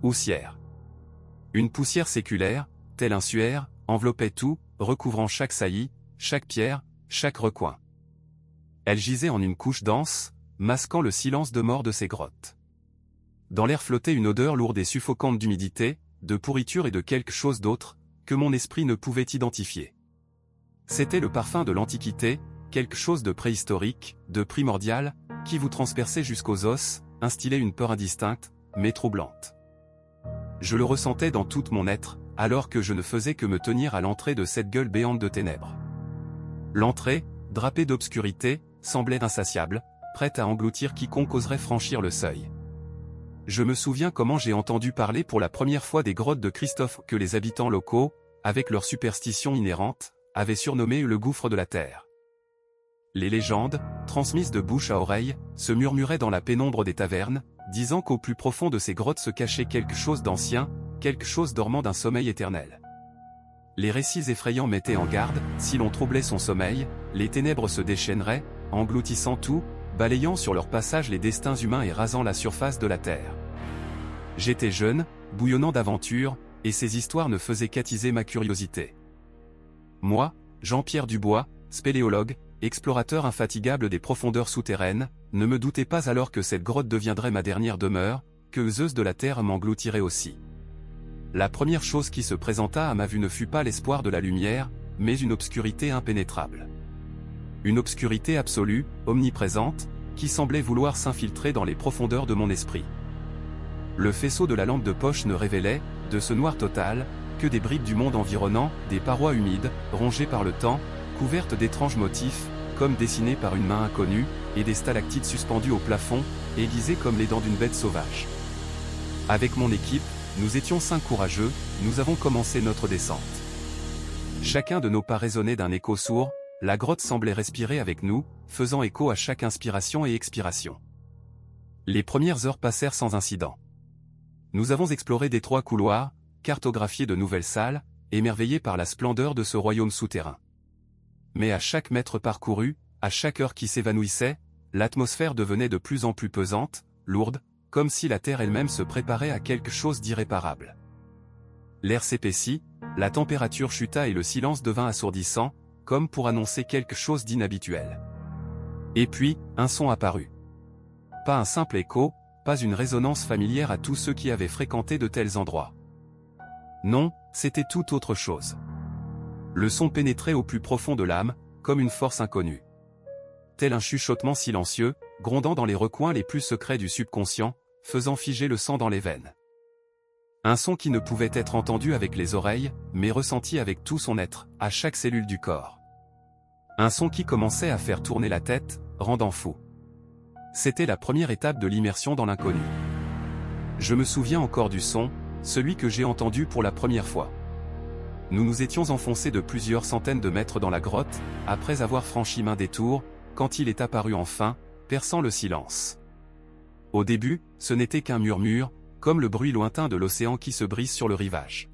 houssière. Une poussière séculaire, tel un suaire, enveloppait tout, recouvrant chaque saillie, chaque pierre, chaque recoin. Elle gisait en une couche dense, masquant le silence de mort de ces grottes. Dans l'air flottait une odeur lourde et suffocante d'humidité, de pourriture et de quelque chose d'autre, que mon esprit ne pouvait identifier. C'était le parfum de l'Antiquité, quelque chose de préhistorique, de primordial, qui vous transperçait jusqu'aux os, instillait une peur indistincte, mais troublante. Je le ressentais dans tout mon être, alors que je ne faisais que me tenir à l'entrée de cette gueule béante de ténèbres. L'entrée, drapée d'obscurité, semblait insatiable, prête à engloutir quiconque oserait franchir le seuil. Je me souviens comment j'ai entendu parler pour la première fois des grottes de Christophe que les habitants locaux, avec leurs superstitions inhérentes, avaient surnommé le gouffre de la terre. Les légendes, transmises de bouche à oreille, se murmuraient dans la pénombre des tavernes, disant qu'au plus profond de ces grottes se cachait quelque chose d'ancien, quelque chose dormant d'un sommeil éternel. Les récits effrayants mettaient en garde, si l'on troublait son sommeil, les ténèbres se déchaîneraient, engloutissant tout, balayant sur leur passage les destins humains et rasant la surface de la terre. J'étais jeune, bouillonnant d'aventure, et ces histoires ne faisaient qu'attiser ma curiosité. Moi, Jean-Pierre Dubois, spéléologue, explorateur infatigable des profondeurs souterraines, ne me doutais pas alors que cette grotte deviendrait ma dernière demeure, que Zeus de la terre m'engloutirait aussi. La première chose qui se présenta à ma vue ne fut pas l'espoir de la lumière, mais une obscurité impénétrable. Une obscurité absolue, omniprésente, qui semblait vouloir s'infiltrer dans les profondeurs de mon esprit. Le faisceau de la lampe de poche ne révélait, de ce noir total, que des bribes du monde environnant, des parois humides, rongées par le temps, couvertes d'étranges motifs, comme dessinés par une main inconnue, et des stalactites suspendues au plafond, aiguisées comme les dents d'une bête sauvage. Avec mon équipe, nous étions 5 courageux, nous avons commencé notre descente. Chacun de nos pas résonnait d'un écho sourd, la grotte semblait respirer avec nous, faisant écho à chaque inspiration et expiration. Les premières heures passèrent sans incident. Nous avons exploré d'étroits couloirs, cartographié de nouvelles salles, émerveillés par la splendeur de ce royaume souterrain. Mais à chaque mètre parcouru, à chaque heure qui s'évanouissait, l'atmosphère devenait de plus en plus pesante, lourde, comme si la terre elle-même se préparait à quelque chose d'irréparable. L'air s'épaissit, la température chuta et le silence devint assourdissant, comme pour annoncer quelque chose d'inhabituel. Et puis, un son apparut. Pas un simple écho, pas une résonance familière à tous ceux qui avaient fréquenté de tels endroits. Non, c'était tout autre chose. Le son pénétrait au plus profond de l'âme, comme une force inconnue. Tel un chuchotement silencieux, grondant dans les recoins les plus secrets du subconscient, faisant figer le sang dans les veines. Un son qui ne pouvait être entendu avec les oreilles, mais ressenti avec tout son être, à chaque cellule du corps. Un son qui commençait à faire tourner la tête, rendant fou. C'était la première étape de l'immersion dans l'inconnu. Je me souviens encore du son, celui que j'ai entendu pour la première fois. Nous nous étions enfoncés de plusieurs centaines de mètres dans la grotte, après avoir franchi maint détour, quand il est apparu enfin, perçant le silence. Au début, ce n'était qu'un murmure, comme le bruit lointain de l'océan qui se brise sur le rivage.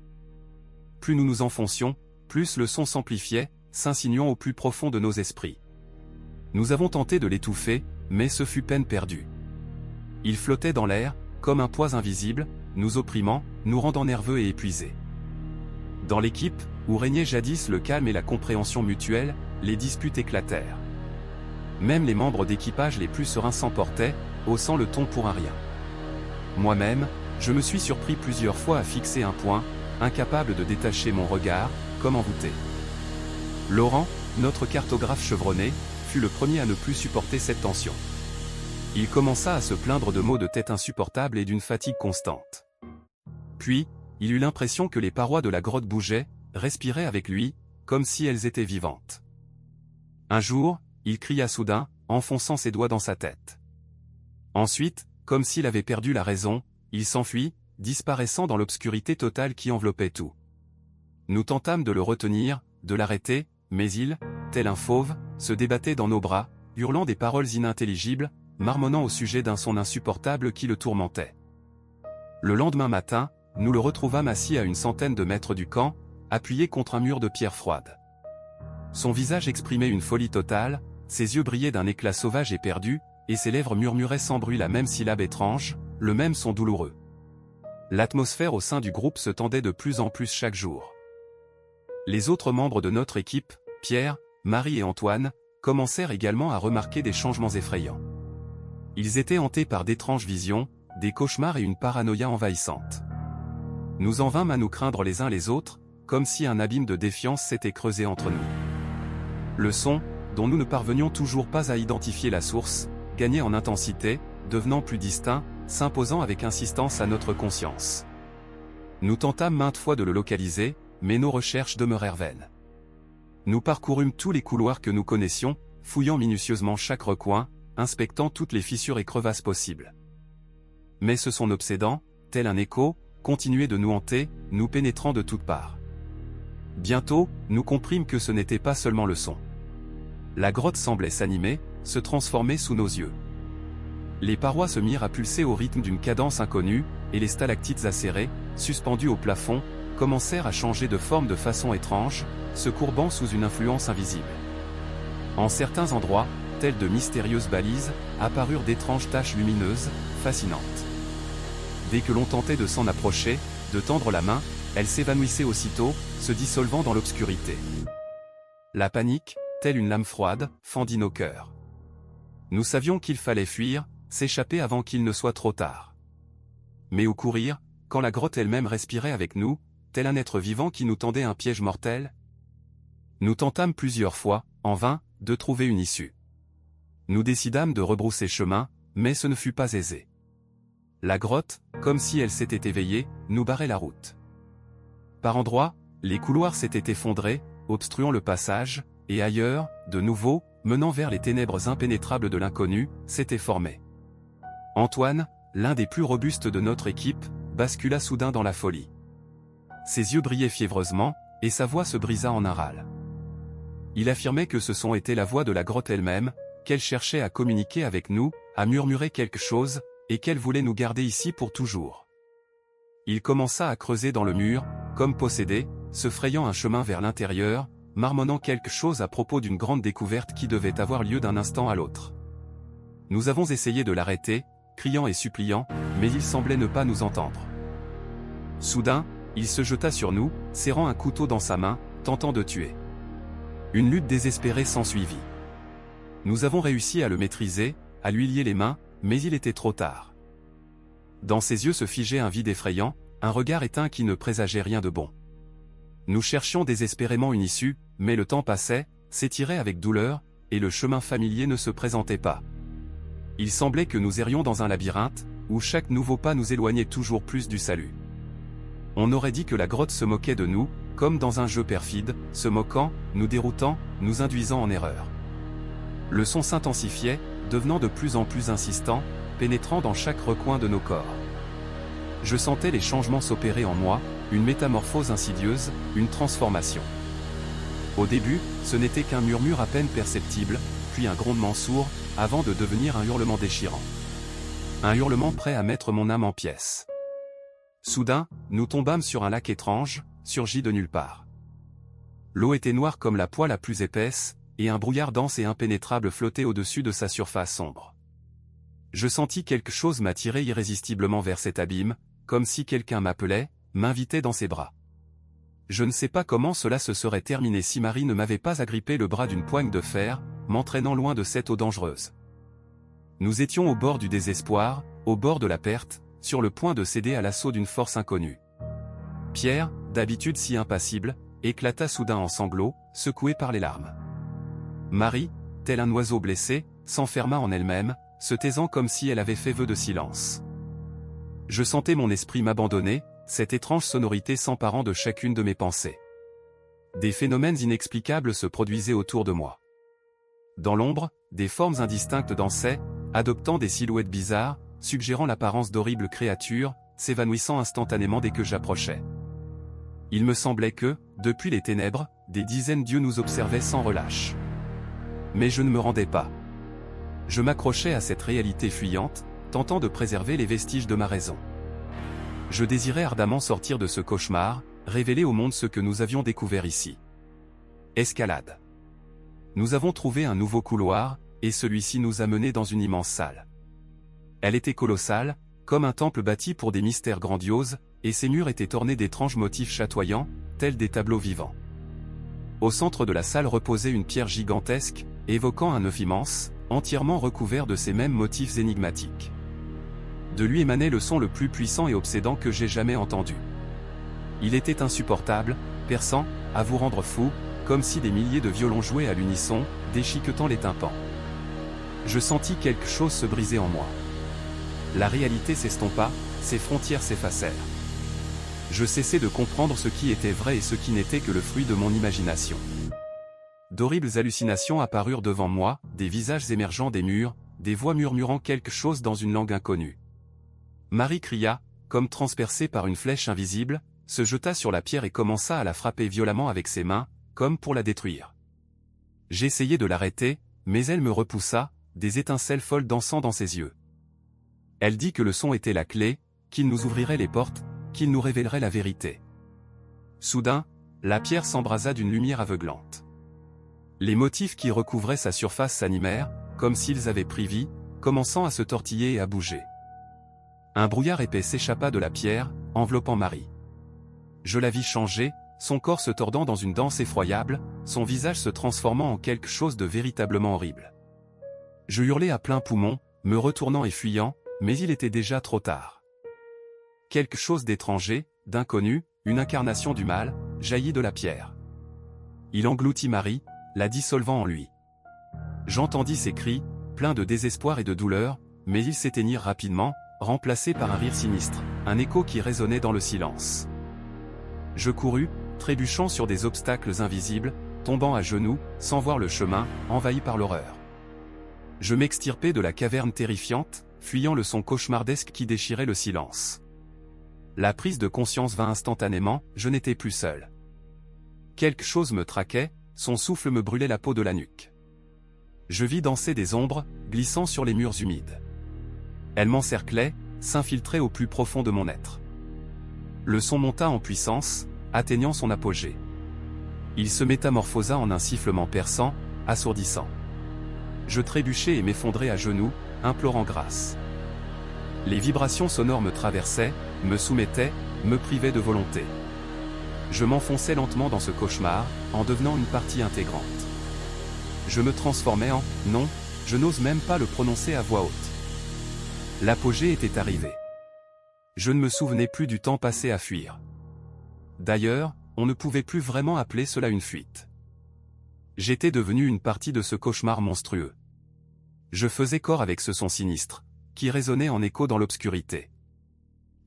Plus nous nous enfoncions, plus le son s'amplifiait, s'insinuant au plus profond de nos esprits. Nous avons tenté de l'étouffer, mais ce fut peine perdue. Il flottait dans l'air, comme un poids invisible, nous opprimant, nous rendant nerveux et épuisés. Dans l'équipe, où régnait jadis le calme et la compréhension mutuelle, les disputes éclatèrent. Même les membres d'équipage les plus sereins s'emportaient, haussant le ton pour un rien. Moi-même, je me suis surpris plusieurs fois à fixer un point, incapable de détacher mon regard, comme envoûté. Laurent, notre cartographe chevronné, fut le premier à ne plus supporter cette tension. Il commença à se plaindre de maux de tête insupportables et d'une fatigue constante. Puis, il eut l'impression que les parois de la grotte bougeaient, respiraient avec lui, comme si elles étaient vivantes. Un jour, il cria soudain, enfonçant ses doigts dans sa tête. Ensuite, comme s'il avait perdu la raison, il s'enfuit, disparaissant dans l'obscurité totale qui enveloppait tout. Nous tentâmes de le retenir, de l'arrêter, mais il, tel un fauve, se débattait dans nos bras, hurlant des paroles inintelligibles, marmonnant au sujet d'un son insupportable qui le tourmentait. Le lendemain matin, nous le retrouvâmes assis à une centaine de mètres du camp, appuyé contre un mur de pierre froide. Son visage exprimait une folie totale, ses yeux brillaient d'un éclat sauvage et perdu, et ses lèvres murmuraient sans bruit la même syllabe étrange, le même son douloureux. L'atmosphère au sein du groupe se tendait de plus en plus chaque jour. Les autres membres de notre équipe, Pierre, Marie et Antoine, commencèrent également à remarquer des changements effrayants. Ils étaient hantés par d'étranges visions, des cauchemars et une paranoïa envahissante. Nous en vînmes à nous craindre les uns les autres, comme si un abîme de défiance s'était creusé entre nous. Le son, dont nous ne parvenions toujours pas à identifier la source, gagnait en intensité, devenant plus distinct, s'imposant avec insistance à notre conscience. Nous tentâmes maintes fois de le localiser, mais nos recherches demeurèrent vaines. Nous parcourûmes tous les couloirs que nous connaissions, fouillant minutieusement chaque recoin, inspectant toutes les fissures et crevasses possibles. Mais ce son obsédant, tel un écho, continuait de nous hanter, nous pénétrant de toutes parts. Bientôt, nous comprîmes que ce n'était pas seulement le son. La grotte semblait s'animer, se transformer sous nos yeux. Les parois se mirent à pulser au rythme d'une cadence inconnue, et les stalactites acérées, suspendues au plafond, commencèrent à changer de forme de façon étrange, se courbant sous une influence invisible. En certains endroits, telles de mystérieuses balises, apparurent d'étranges taches lumineuses, fascinantes. Dès que l'on tentait de s'en approcher, de tendre la main, elles s'évanouissaient aussitôt, se dissolvant dans l'obscurité. La panique, telle une lame froide, fendit nos cœurs. Nous savions qu'il fallait fuir, s'échapper avant qu'il ne soit trop tard. Mais où courir, quand la grotte elle-même respirait avec nous, tel un être vivant qui nous tendait un piège mortel? Nous tentâmes plusieurs fois, en vain, de trouver une issue. Nous décidâmes de rebrousser chemin, mais ce ne fut pas aisé. La grotte, comme si elle s'était éveillée, nous barrait la route. Par endroits, les couloirs s'étaient effondrés, obstruant le passage, et ailleurs, de nouveau, menant vers les ténèbres impénétrables de l'inconnu, s'étaient formés. Antoine, l'un des plus robustes de notre équipe, bascula soudain dans la folie. Ses yeux brillaient fiévreusement, et sa voix se brisa en un râle. Il affirmait que ce son était la voix de la grotte elle-même, qu'elle cherchait à communiquer avec nous, à murmurer quelque chose, et qu'elle voulait nous garder ici pour toujours. Il commença à creuser dans le mur, comme possédé, se frayant un chemin vers l'intérieur, marmonnant quelque chose à propos d'une grande découverte qui devait avoir lieu d'un instant à l'autre. Nous avons essayé de l'arrêter, criant et suppliant, mais il semblait ne pas nous entendre. Soudain, il se jeta sur nous, serrant un couteau dans sa main, tentant de tuer. Une lutte désespérée s'ensuivit. Nous avons réussi à le maîtriser, à lui lier les mains, mais il était trop tard. Dans ses yeux se figeait un vide effrayant, un regard éteint qui ne présageait rien de bon. Nous cherchions désespérément une issue, mais le temps passait, s'étirait avec douleur, et le chemin familier ne se présentait pas. Il semblait que nous errions dans un labyrinthe, où chaque nouveau pas nous éloignait toujours plus du salut. On aurait dit que la grotte se moquait de nous, comme dans un jeu perfide, se moquant, nous déroutant, nous induisant en erreur. Le son s'intensifiait, devenant de plus en plus insistant, pénétrant dans chaque recoin de nos corps. Je sentais les changements s'opérer en moi, une métamorphose insidieuse, une transformation. Au début, ce n'était qu'un murmure à peine perceptible, puis un grondement sourd, avant de devenir un hurlement déchirant. Un hurlement prêt à mettre mon âme en pièces. Soudain, nous tombâmes sur un lac étrange, surgi de nulle part. L'eau était noire comme la poix la plus épaisse, et un brouillard dense et impénétrable flottait au-dessus de sa surface sombre. Je sentis quelque chose m'attirer irrésistiblement vers cet abîme, comme si quelqu'un m'appelait, m'invitait dans ses bras. Je ne sais pas comment cela se serait terminé si Marie ne m'avait pas agrippé le bras d'une poigne de fer, m'entraînant loin de cette eau dangereuse. Nous étions au bord du désespoir, au bord de la perte, sur le point de céder à l'assaut d'une force inconnue. Pierre, d'habitude si impassible, éclata soudain en sanglots, secoué par les larmes. Marie, tel un oiseau blessé, s'enferma en elle-même, se taisant comme si elle avait fait vœu de silence. Je sentais mon esprit m'abandonner, cette étrange sonorité s'emparant de chacune de mes pensées. Des phénomènes inexplicables se produisaient autour de moi. Dans l'ombre, des formes indistinctes dansaient, adoptant des silhouettes bizarres, suggérant l'apparence d'horribles créatures, s'évanouissant instantanément dès que j'approchais. Il me semblait que, depuis les ténèbres, des dizaines d'yeux nous observaient sans relâche. Mais je ne me rendais pas. Je m'accrochais à cette réalité fuyante, tentant de préserver les vestiges de ma raison. Je désirais ardemment sortir de ce cauchemar, révéler au monde ce que nous avions découvert ici. Escalade. Nous avons trouvé un nouveau couloir, et celui-ci nous a menés dans une immense salle. Elle était colossale, comme un temple bâti pour des mystères grandioses, et ses murs étaient ornés d'étranges motifs chatoyants, tels des tableaux vivants. Au centre de la salle reposait une pierre gigantesque, évoquant un œuf immense, entièrement recouvert de ces mêmes motifs énigmatiques. De lui émanait le son le plus puissant et obsédant que j'ai jamais entendu. Il était insupportable, perçant, à vous rendre fou, comme si des milliers de violons jouaient à l'unisson, déchiquetant les tympans. Je sentis quelque chose se briser en moi. La réalité s'estompa, ses frontières s'effacèrent. Je cessai de comprendre ce qui était vrai et ce qui n'était que le fruit de mon imagination. D'horribles hallucinations apparurent devant moi, des visages émergeant des murs, des voix murmurant quelque chose dans une langue inconnue. Marie cria, comme transpercée par une flèche invisible, se jeta sur la pierre et commença à la frapper violemment avec ses mains, comme pour la détruire. J'essayai de l'arrêter, mais elle me repoussa, des étincelles folles dansant dans ses yeux. Elle dit que le son était la clé, qu'il nous ouvrirait les portes, qu'il nous révélerait la vérité. Soudain, la pierre s'embrasa d'une lumière aveuglante. Les motifs qui recouvraient sa surface s'animèrent, comme s'ils avaient pris vie, commençant à se tortiller et à bouger. Un brouillard épais s'échappa de la pierre, enveloppant Marie. Je la vis changer, son corps se tordant dans une danse effroyable, son visage se transformant en quelque chose de véritablement horrible. Je hurlai à plein poumon, me retournant et fuyant, mais il était déjà trop tard. Quelque chose d'étranger, d'inconnu, une incarnation du mal, jaillit de la pierre. Il engloutit Marie, la dissolvant en lui. J'entendis ses cris, pleins de désespoir et de douleur, mais ils s'éteignirent rapidement, remplacés par un rire sinistre, un écho qui résonnait dans le silence. Je courus, trébuchant sur des obstacles invisibles, tombant à genoux, sans voir le chemin, envahi par l'horreur. Je m'extirpai de la caverne terrifiante, fuyant le son cauchemardesque qui déchirait le silence. La prise de conscience vint instantanément, je n'étais plus seul. Quelque chose me traquait, son souffle me brûlait la peau de la nuque. Je vis danser des ombres, glissant sur les murs humides. Elles m'encerclaient, s'infiltraient au plus profond de mon être. Le son monta en puissance, atteignant son apogée. Il se métamorphosa en un sifflement perçant, assourdissant. Je trébuchai et m'effondrai à genoux, implorant grâce. Les vibrations sonores me traversaient, me soumettaient, me privaient de volonté. Je m'enfonçais lentement dans ce cauchemar, en devenant une partie intégrante. Je me transformais en « non », je n'ose même pas le prononcer à voix haute. L'apogée était arrivé. Je ne me souvenais plus du temps passé à fuir. D'ailleurs, on ne pouvait plus vraiment appeler cela une fuite. J'étais devenu une partie de ce cauchemar monstrueux. Je faisais corps avec ce son sinistre, qui résonnait en écho dans l'obscurité.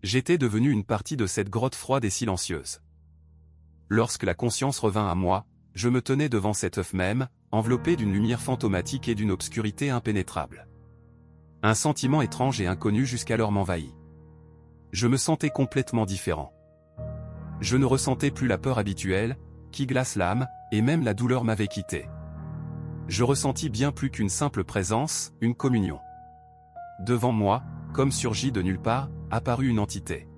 J'étais devenu une partie de cette grotte froide et silencieuse. Lorsque la conscience revint à moi, je me tenais devant cet œuf même, enveloppé d'une lumière fantomatique et d'une obscurité impénétrable. Un sentiment étrange et inconnu jusqu'alors m'envahit. Je me sentais complètement différent. Je ne ressentais plus la peur habituelle, qui glace l'âme, et même la douleur m'avait quitté. Je ressentis bien plus qu'une simple présence, une communion. Devant moi, comme surgie de nulle part, apparut une entité.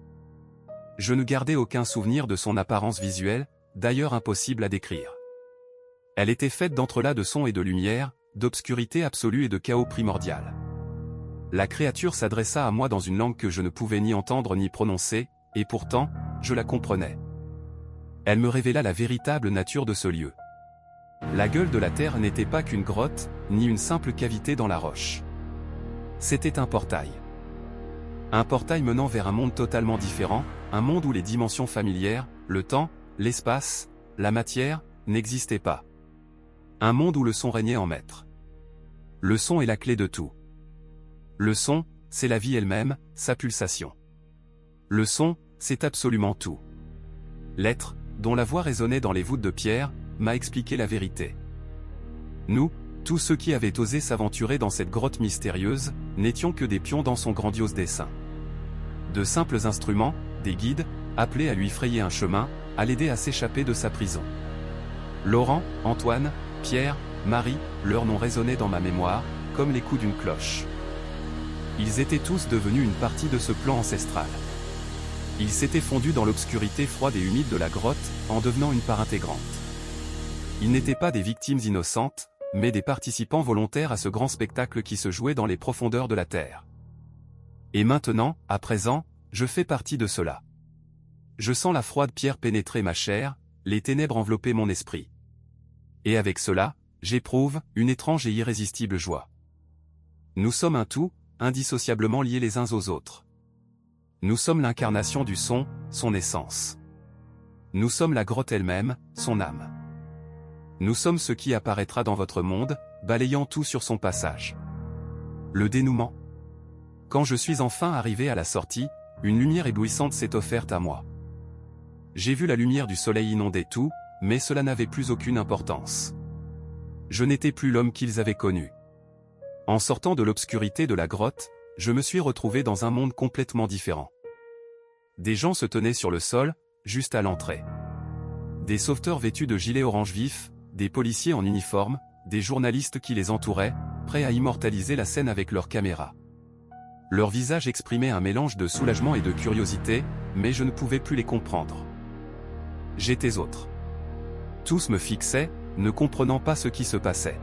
Je ne gardais aucun souvenir de son apparence visuelle, d'ailleurs impossible à décrire. Elle était faite d'entrelacs de son et de lumière, d'obscurité absolue et de chaos primordial. La créature s'adressa à moi dans une langue que je ne pouvais ni entendre ni prononcer, et pourtant, je la comprenais. Elle me révéla la véritable nature de ce lieu. La gueule de la terre n'était pas qu'une grotte, ni une simple cavité dans la roche. C'était un portail. Un portail menant vers un monde totalement différent, un monde où les dimensions familières, le temps, l'espace, la matière, n'existaient pas. Un monde où le son régnait en maître. Le son est la clé de tout. Le son, c'est la vie elle-même, sa pulsation. Le son, c'est absolument tout. L'être, dont la voix résonnait dans les voûtes de pierre, m'a expliqué la vérité. Nous, tous ceux qui avaient osé s'aventurer dans cette grotte mystérieuse, n'étions que des pions dans son grandiose dessein. De simples instruments, des guides, appelés à lui frayer un chemin, à l'aider à s'échapper de sa prison. Laurent, Antoine, Pierre, Marie, leurs noms résonnaient dans ma mémoire, comme les coups d'une cloche. Ils étaient tous devenus une partie de ce plan ancestral. Ils s'étaient fondus dans l'obscurité froide et humide de la grotte, en devenant une part intégrante. Ils n'étaient pas des victimes innocentes, mais des participants volontaires à ce grand spectacle qui se jouait dans les profondeurs de la Terre. Et maintenant, à présent, je fais partie de cela. Je sens la froide pierre pénétrer ma chair, les ténèbres envelopper mon esprit. Et avec cela, j'éprouve une étrange et irrésistible joie. Nous sommes un tout, indissociablement liés les uns aux autres. Nous sommes l'incarnation du son, son essence. Nous sommes la grotte elle-même, son âme. Nous sommes ce qui apparaîtra dans votre monde, balayant tout sur son passage. Le dénouement. Quand je suis enfin arrivé à la sortie, une lumière éblouissante s'est offerte à moi. J'ai vu la lumière du soleil inonder tout, mais cela n'avait plus aucune importance. Je n'étais plus l'homme qu'ils avaient connu. En sortant de l'obscurité de la grotte, je me suis retrouvé dans un monde complètement différent. Des gens se tenaient sur le sol, juste à l'entrée. Des sauveteurs vêtus de gilets orange vif, des policiers en uniforme, des journalistes qui les entouraient, prêts à immortaliser la scène avec leurs caméras. Leurs visages exprimaient un mélange de soulagement et de curiosité, mais je ne pouvais plus les comprendre. J'étais autre. Tous me fixaient, ne comprenant pas ce qui se passait.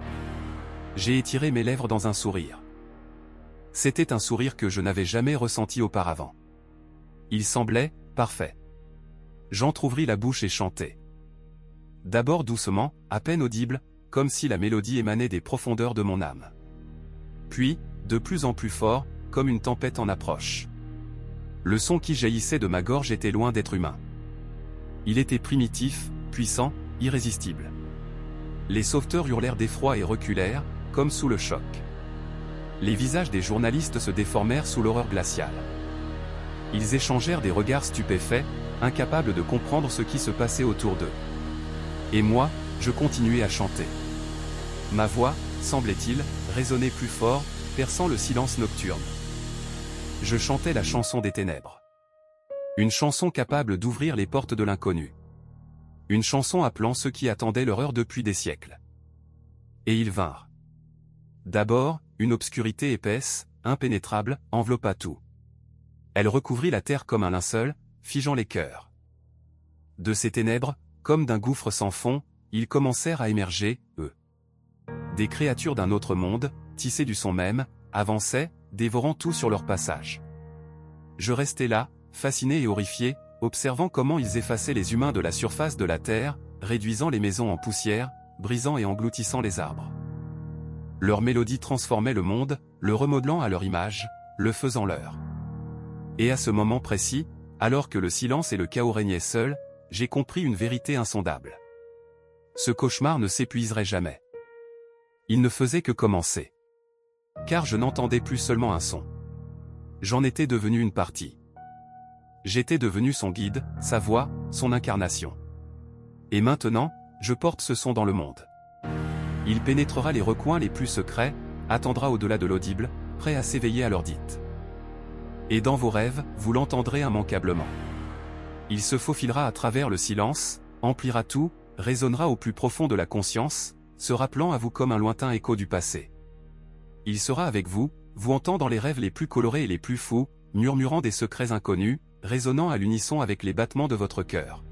J'ai étiré mes lèvres dans un sourire. C'était un sourire que je n'avais jamais ressenti auparavant. Il semblait parfait. J'entr'ouvris la bouche et chantai. D'abord doucement, à peine audible, comme si la mélodie émanait des profondeurs de mon âme. Puis, de plus en plus fort, comme une tempête en approche. Le son qui jaillissait de ma gorge était loin d'être humain. Il était primitif, puissant, irrésistible. Les sauveteurs hurlèrent d'effroi et reculèrent, comme sous le choc. Les visages des journalistes se déformèrent sous l'horreur glaciale. Ils échangèrent des regards stupéfaits, incapables de comprendre ce qui se passait autour d'eux. Et moi, je continuais à chanter. Ma voix, semblait-il, résonnait plus fort, perçant le silence nocturne. Je chantais la chanson des ténèbres. Une chanson capable d'ouvrir les portes de l'inconnu. Une chanson appelant ceux qui attendaient leur heure depuis des siècles. Et ils vinrent. D'abord, une obscurité épaisse, impénétrable, enveloppa tout. Elle recouvrit la terre comme un linceul, figeant les cœurs. De ces ténèbres, comme d'un gouffre sans fond, ils commencèrent à émerger, eux. Des créatures d'un autre monde, tissées du son même, avançaient, dévorant tout sur leur passage. Je restais là, fasciné et horrifié, observant comment ils effaçaient les humains de la surface de la terre, réduisant les maisons en poussière, brisant et engloutissant les arbres. Leur mélodie transformait le monde, le remodelant à leur image, le faisant leur. Et à ce moment précis, alors que le silence et le chaos régnaient seuls, j'ai compris une vérité insondable. Ce cauchemar ne s'épuiserait jamais. Il ne faisait que commencer. Car je n'entendais plus seulement un son. J'en étais devenu une partie. J'étais devenu son guide, sa voix, son incarnation. Et maintenant, je porte ce son dans le monde. Il pénétrera les recoins les plus secrets, attendra au-delà de l'audible, prêt à s'éveiller à l'heure dite. Et dans vos rêves, vous l'entendrez immanquablement. Il se faufilera à travers le silence, emplira tout, résonnera au plus profond de la conscience, se rappelant à vous comme un lointain écho du passé. Il sera avec vous, vous hantant dans les rêves les plus colorés et les plus fous, murmurant des secrets inconnus, résonnant à l'unisson avec les battements de votre cœur.